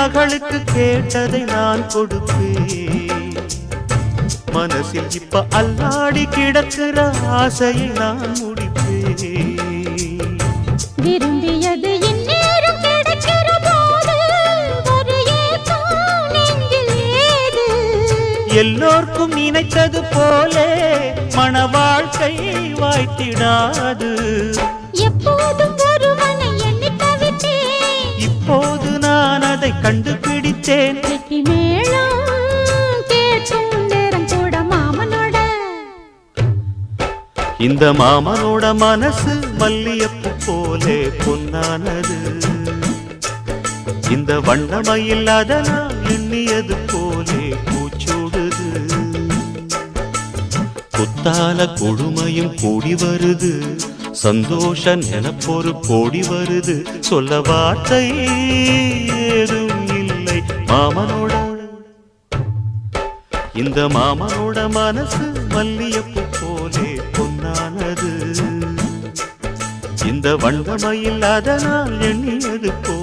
மகளுக்கு கேட்டதை நான் கொடுப்பேன். மனசில் இப்ப அல்லாடி கிடக்கிற ஆசையை நான் முடிப்பேன். விரும்பியது இந்நேரம் கிடைக்கிற போது ஒரு ஏக்கம் நெஞ்சில் ஏது? எல்லோர்க்கும் நினைத்தது போலே மன வாழ்க்கை வாய்த்திடாது. எப்போதும் ஒருவனை எண்ணி தவித்தேன், இப்போது நான் அதை கண்டுபிடித்தேன். வெற்றி மேளம் கேட்கும் நேரம் கூட மாமனோட. இந்த மாமனோட மனசு மல்லியப்பு போலே பொன்னானது. இந்த வண்ணமயில் அதனால் எண்ணியது போலே பூச்சூடுது. குத்தால கொடுமையும் கூடி வருது, சந்தோஷ நினப்பொரு கோடி வருது. சொல்ல வார்த்தை ஏதும் இல்லை மாமனோட. இந்த மாமனோட மனசு மல்லியப்பு போலே பொன்னானது. இந்த வண்ணமயில் அதனால் எண்ணியது போ